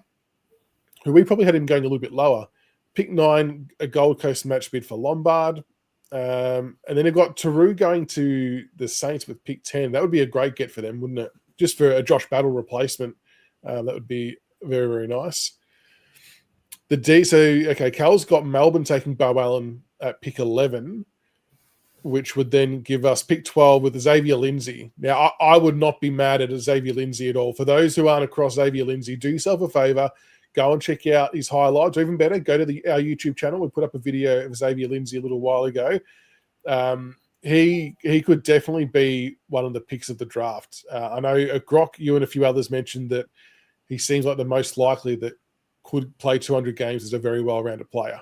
who we probably had him going a little bit lower. Pick 9, a Gold Coast match bid for Lombard. And then they've got Taru going to the Saints with pick 10. That would be a great get for them, wouldn't it? Just for a Josh Battle replacement. That would be very, very nice. Cal's got Melbourne taking Bo Allen at pick 11, which would then give us pick 12 with Xavier Lindsay. Now, I would not be mad at Xavier Lindsay at all. For those who aren't across Xavier Lindsay, do yourself a favour, go and check out his highlights. Or even better, go to our YouTube channel. We put up a video of Xavier Lindsay a little while ago. he could definitely be one of the picks of the draft. I know Grock, you and a few others mentioned that he seems like the most likely that could play 200 games as a very well-rounded player.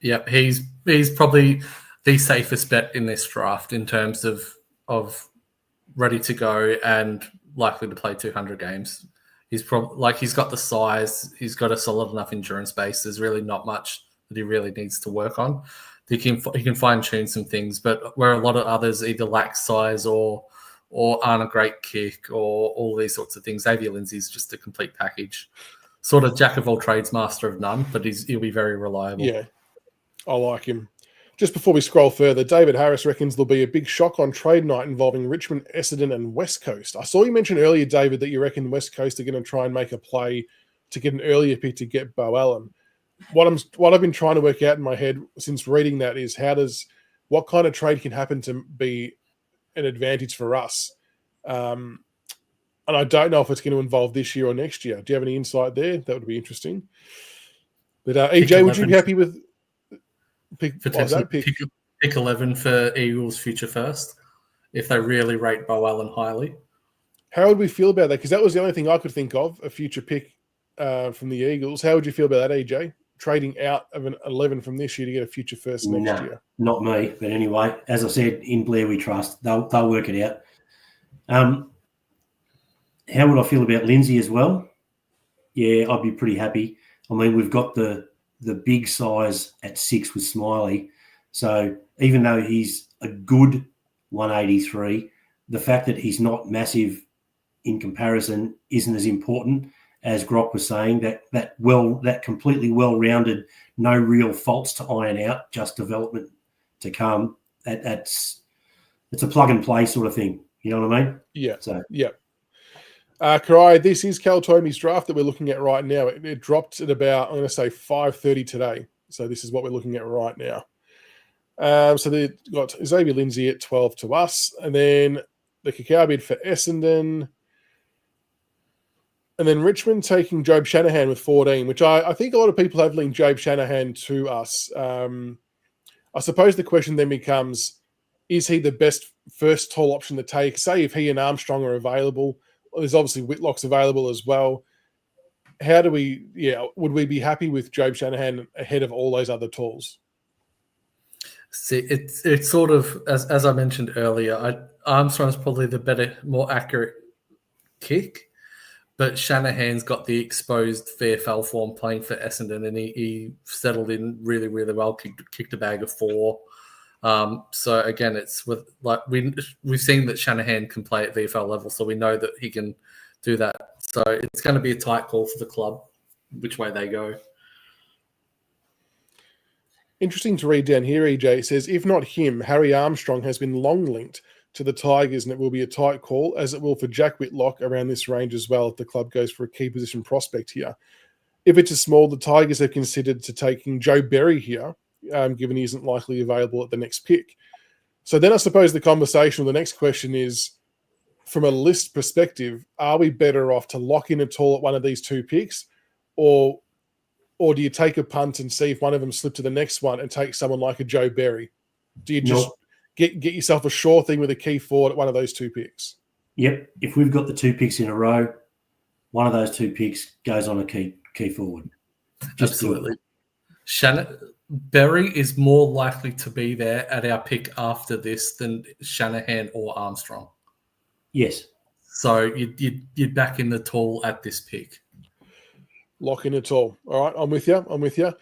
Yep, he's probably the safest bet in this draft in terms of ready to go and likely to play 200 games. He's he's got the size, he's got a solid enough endurance base. There's really not much that he really needs to work on. He can fine tune some things, but where a lot of others either lack size or aren't a great kick or all these sorts of things, Xavier Lindsay's just a complete package. Sort of jack of all trades, master of none, but he'll be very reliable. Yeah, I like him. Just before we scroll further, David Harris reckons there'll be a big shock on trade night involving Richmond, Essendon, and West Coast. I saw you mention earlier, David, that you reckon West Coast are going to try and make a play to get an earlier pick to get Bo Allen. What I've been trying to work out in my head since reading that is what kind of trade can happen to be an advantage for us. And I don't know if it's going to involve this year or next year. Do you have any insight there? That would be interesting. But EJ, would you be happy with pick 11 for Eagles future first if they really rate Bo Allen highly? How would we feel about that? Because that was the only thing I could think of, a future pick from the Eagles. How would you feel about that, EJ? Trading out of an 11 from this year to get a future first next year? Not me. But anyway, as I said, in Blair we trust. They'll work it out. How would I feel about Lindsay as well? Yeah, I'd be pretty happy. I mean, we've got the big size at 6 with Smiley. So even though he's a good 183, the fact that he's not massive in comparison isn't as important as Grock was saying. That completely well-rounded, no real faults to iron out, just development to come. It's a plug-and-play sort of thing. You know what I mean? Yeah. Yeah. Karai, this is Cal Twomey's draft that we're looking at right now. It dropped at about, I'm going to say 5:30 today. So this is what we're looking at right now. So they've got Xavier Lindsay at 12 to us, and then the Cacao bid for Essendon, and then Richmond taking Jobe Shanahan with 14, which I think a lot of people have linked Jobe Shanahan to us. I suppose the question then becomes, is he the best first tall option to take? Say if he and Armstrong are available. There's obviously Whitlock's available as well. Would we be happy with Jobe Shanahan ahead of all those other talls? See, it's sort of, as I mentioned earlier, Armstrong's probably the better, more accurate kick, but Shanahan's got the exposed VFL form playing for Essendon, and he settled in really, really well, kicked a bag of 4. So again, it's with we've seen that Shanahan can play at VFL level, so we know that he can do that. So it's going to be a tight call for the club, which way they go. Interesting to read down here, EJ. It says, if not him, Harry Armstrong has been long linked to the Tigers, and it will be a tight call, as it will for Jack Whitlock around this range as well if the club goes for a key position prospect here. If it's a small, the Tigers have considered to taking Joe Berry here, given he isn't likely available at the next pick. So then I suppose the conversation, or the next question is, from a list perspective, are we better off to lock in a tall at one of these 2 picks, or do you take a punt and see if one of them slip to the next one and take someone like a Joe Berry? Do you just get yourself a sure thing with a key forward at one of those 2 picks? Yep. If we've got the 2 picks in a row, one of those 2 picks goes on a key forward. Absolutely. Berry is more likely to be there at our pick after this than Shanahan or Armstrong. Yes. So you'd back in the tall at this pick. Lock in a tall. All right, I'm with you.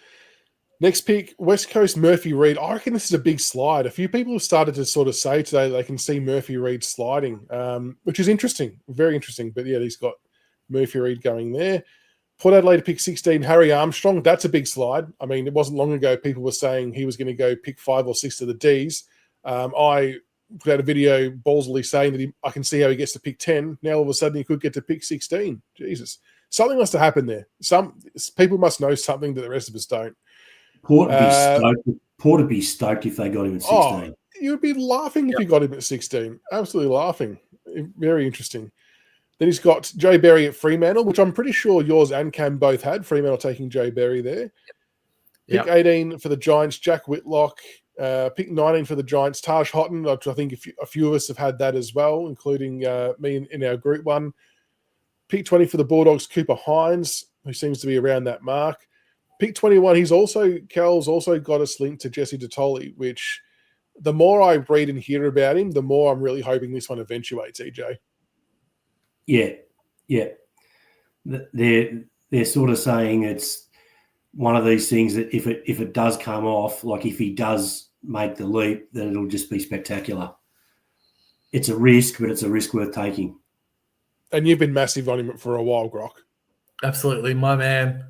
Next pick, West Coast Murphy Reid. I reckon this is a big slide. A few people have started to sort of say today they can see Murphy Reid sliding, which is interesting, very interesting. But yeah, he's got Murphy Reid going there. Port Adelaide pick 16, Harry Armstrong. That's a big slide. I mean, it wasn't long ago people were saying he was going to go pick 5 or 6 to the Ds. I put out a video ballsily saying that I can see how he gets to pick 10. Now all of a sudden he could get to pick 16. Jesus. Something must have happened there. Some people must know something that the rest of us don't. Port would be stoked if they got him at 16. Oh, you would be laughing if you got him at 16. Absolutely laughing. Very interesting. Then he's got Joe Berry at Fremantle, which I'm pretty sure yours and Cam both had. Fremantle taking Joe Berry there. Pick 18 for the Giants, Jack Whitlock. Pick 19 for the Giants, Taj Houghton. I think a few of us have had that as well, including me in our group one. Pick 20 for the Bulldogs, Cooper Hines, who seems to be around that mark. Pick 21, Carol's also got us linked to Jesse Detoli, which the more I read and hear about him, the more I'm really hoping this one eventuates, EJ. Yeah. They're sort of saying it's one of these things that if it does come off, like if he does make the leap, then it'll just be spectacular. It's a risk, but it's a risk worth taking. And you've been massive on him for a while, Grock. Absolutely. My man,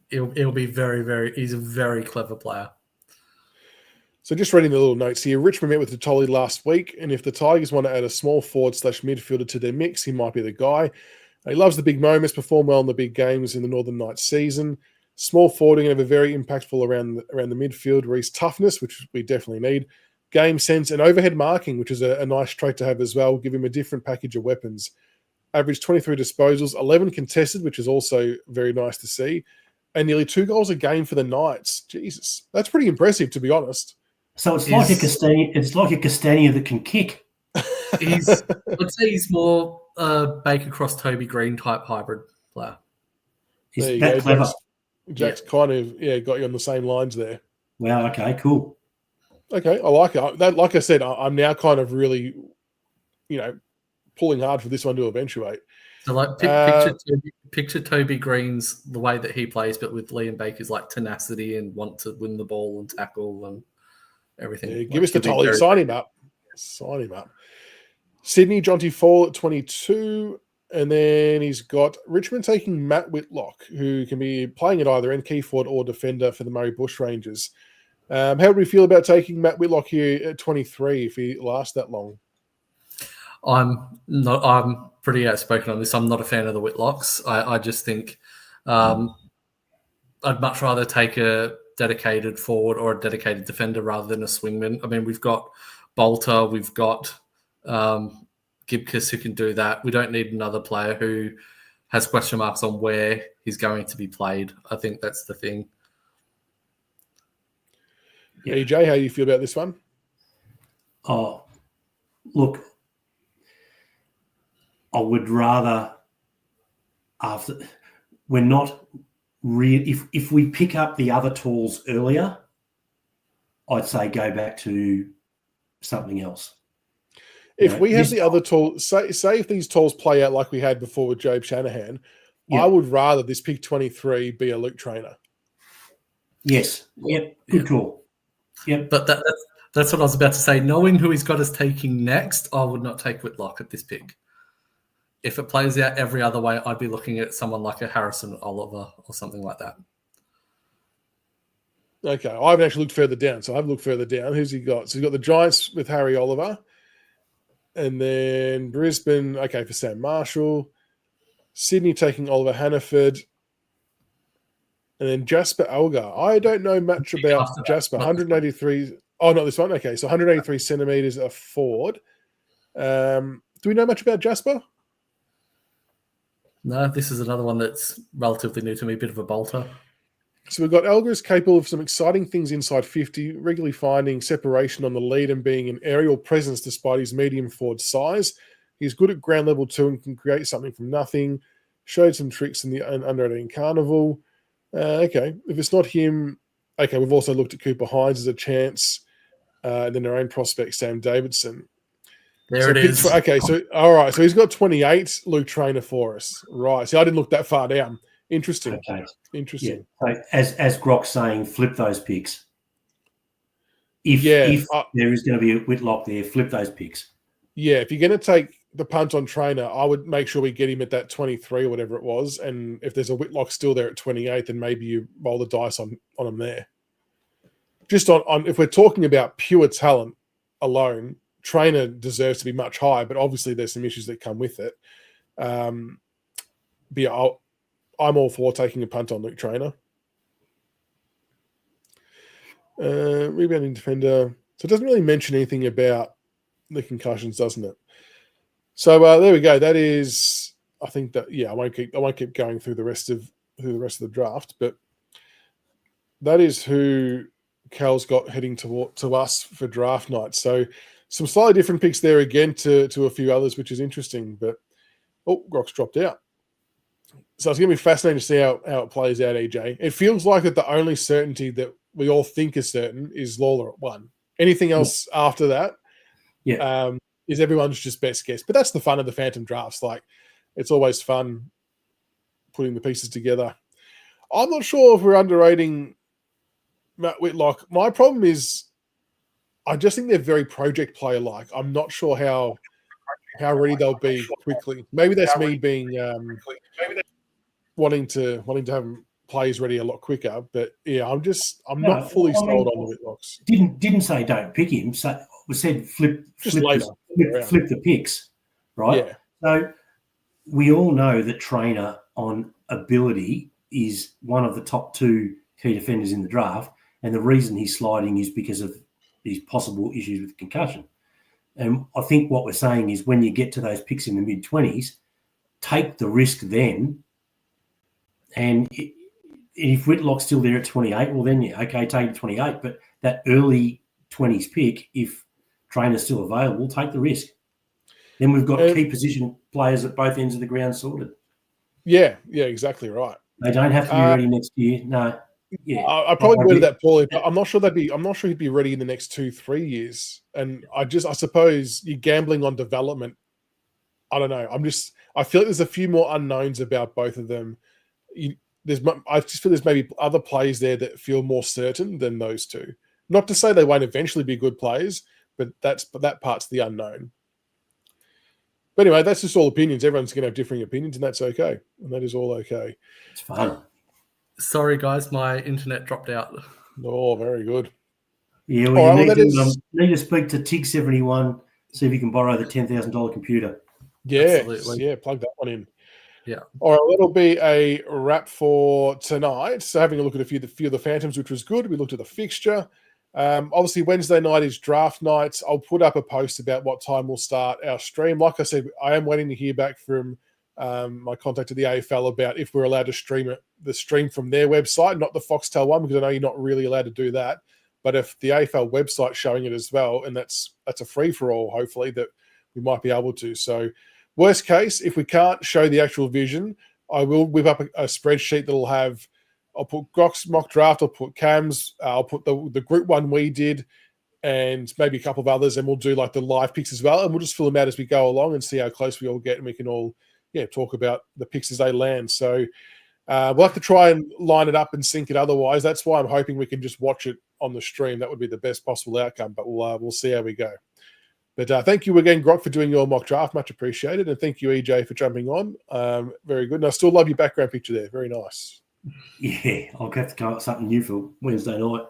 he'll be he's a very clever player. So just reading the little notes here, Richmond met with Detoli last week, and if the Tigers want to add a small forward/midfielder to their mix, he might be the guy. He loves the big moments, performed well in the big games in the Northern Knights season. Small forwarding and have a very impactful around the midfield where he's toughness, which we definitely need, game sense, and overhead marking, which is a nice trait to have as well. Give him a different package of weapons. Average 23 disposals, 11 contested, which is also very nice to see, and nearly 2 goals a game for the Knights. Jesus, that's pretty impressive, to be honest. So it's like a Castagna that can kick. I'd say he's more Baker Cross Toby Green type hybrid player. Is that clever? Jack's kind of got you on the same lines there. Wow. Okay. Cool. Okay, I like it. That, like I said, I'm now kind of really, pulling hard for this one to eventuate. So, like, picture Toby Green's the way that he plays, but with Liam Baker's like tenacity and want to win the ball and tackle and everything. Yeah, give us the Tolly. Sign him up. Sydney, Jonty Fall at 22. And then he's got Richmond taking Matt Whitlock, who can be playing at either end, key forward or defender for the Murray Bushrangers. How do we feel about taking Matt Whitlock here at 23 if he lasts that long? I'm pretty outspoken on this. I'm not a fan of the Whitlocks. I just think I'd much rather take a dedicated forward or a dedicated defender rather than a swingman. I mean, we've got Bolter, we've got Gibcus who can do that. We don't need another player who has question marks on where he's going to be played. I think that's the thing. Yeah. EJ, how do you feel about this one? Oh, look, I would rather we're not really. If we pick up the other tools earlier, I'd say go back to something else. If we have the other tools, say if these tools play out like we had before with Jobe Shanahan, I would rather this pick 23 be a Luke Trainer. Yes. Yep. Good call. Yep. But that's what I was about to say. Knowing who he's got us taking next, I would not take Whitlock at this pick. If it plays out every other way, I'd be looking at someone like a Harrison Oliver or something like that. Okay. I haven't actually looked further down, so I've looked further down. Who's he got? So he's got the Giants with Harry Oliver. And then Brisbane, for Sam Marshall. Sydney taking Oliver Hannaford. And then Jasper Algar. I don't know much about Jasper. 183. Oh, not this one. Okay, so 183 centimetres a forward. Do we know much about Jasper? No, this is another one that's relatively new to me, a bit of a bolter. So we've got Algar is capable of some exciting things inside 50, regularly finding separation on the lead and being an aerial presence despite his medium forward size. He's good at ground level too and can create something from nothing. Showed some tricks in the under 18 carnival. If it's not him, we've also looked at Cooper Hines as a chance. And then our own prospect, Sam Davidson. It is. All right. So he's got 28 Luke Trainer for us. Right. See, I didn't look that far down. Interesting. Okay. Interesting. Yeah. So as Grock's saying, flip those picks. If there is going to be a Whitlock there, flip those picks. Yeah, if you're going to take the punt on Trainer, I would make sure we get him at that 23 or whatever it was. And if there's a Whitlock still there at 28, then maybe you roll the dice on him there. Just on if we're talking about pure talent alone, Trainer deserves to be much higher, but obviously there's some issues that come with it. I'm all for taking a punt on Luke Trainer. Rebounding defender. So it doesn't really mention anything about the concussions, doesn't it? So there we go. That is, I think that I won't keep going through the rest of the draft, but that is who Cal's got heading to us for draft night. So some slightly different picks there again to a few others, which is interesting. But Grock's dropped out. So it's going to be fascinating to see how it plays out, EJ. It feels like that the only certainty that we all think is certain is Lawler at 1. Anything else after that is everyone's just best guess. But that's the fun of the Phantom drafts. Like, it's always fun putting the pieces together. I'm not sure if we're underrating Matt Whitlock. My problem is I just think they're very project player-like. I'm not sure how ready they'll be quickly. Maybe that's me being wanting to have players ready a lot quicker. But yeah, I'm not fully sold on the Whitlocks. Didn't say don't pick him. So we said flip the picks, right? Yeah. So we all know that Trainer on ability is one of the top 2 key defenders in the draft, and the reason he's sliding is because of these possible issues with concussion. And I think what we're saying is when you get to those picks in the mid-20s, take the risk then. And if Whitlock's still there at 28, well then, take it at 28. But that early 20s pick, if Trainer's still available, take the risk. Then we've got key position players at both ends of the ground sorted. Yeah, exactly right. They don't have to be ready next year. No. Yeah, I probably worded that poorly, but I'm not sure he'd be ready in the next 2-3 years. And I suppose you're gambling on development. I don't know. I feel like there's a few more unknowns about both of them. I just feel there's maybe other players there that feel more certain than those two. Not to say they won't eventually be good players, but that part's the unknown. But anyway, that's just all opinions. Everyone's going to have differing opinions, and that's okay. And that is all okay. It's fun. Sorry, guys, my internet dropped out. Oh, very good. Yeah, well, you need to speak to TIG71, see if you can borrow the $10,000 computer. Yeah, absolutely. Yeah, plug that one in. Yeah. All right, that'll be a wrap for tonight. So having a look at a few of the Phantoms, which was good. We looked at the fixture. Obviously, Wednesday night is draft night. I'll put up a post about what time we'll start our stream. Like I said, I am waiting to hear back from my contact at the AFL about if we're allowed to stream the stream from their website, not the Foxtel one, because I know you're not really allowed to do that. But if the AFL website's showing it as well, and that's a free-for-all, hopefully, that we might be able to. So worst case, if we can't show the actual vision, I will whip up a spreadsheet that'll have, I'll put Grock's mock draft, I'll put Cam's, I'll put the group one we did, and maybe a couple of others, and we'll do like the live picks as well, and we'll just fill them out as we go along and see how close we all get, and we can all talk about the picks as they land. So we'll have to try and line it up and sync it otherwise. That's why I'm hoping we can just watch it on the stream. That would be the best possible outcome, but we'll see how we go. But thank you again, Grock, for doing your mock draft. Much appreciated. And thank you, EJ, for jumping on. Very good. And I still love your background picture there. Very nice. Yeah, I'll have to come up with something new for Wednesday night.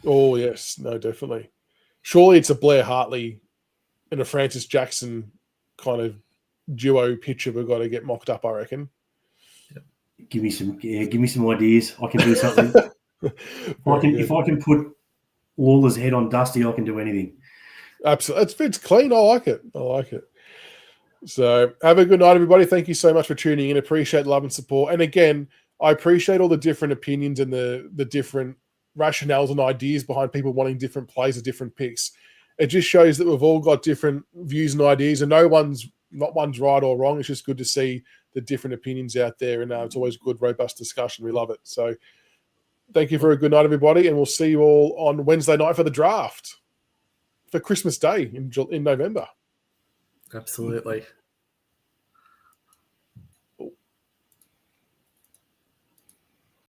Oh, yes. No, definitely. Surely it's a Blair Hartley and a Francis Jackson kind of duo picture we've got to get mocked up, I reckon. Give me some ideas. I can do something. if I can put Lawler's head on Dusty, I can do anything. Absolutely. It's clean. I like it. So have a good night, everybody. Thank you so much for tuning in. Appreciate love and support. And again, I appreciate all the different opinions and the different rationales and ideas behind people wanting different plays or different picks. It just shows that we've all got different views and ideas, and not one's right or wrong. It's just good to see the different opinions out there, and it's always good, robust discussion. We love it. So thank you for a good night, everybody, and we'll see you all on Wednesday night for the draft for Christmas Day in November. Absolutely.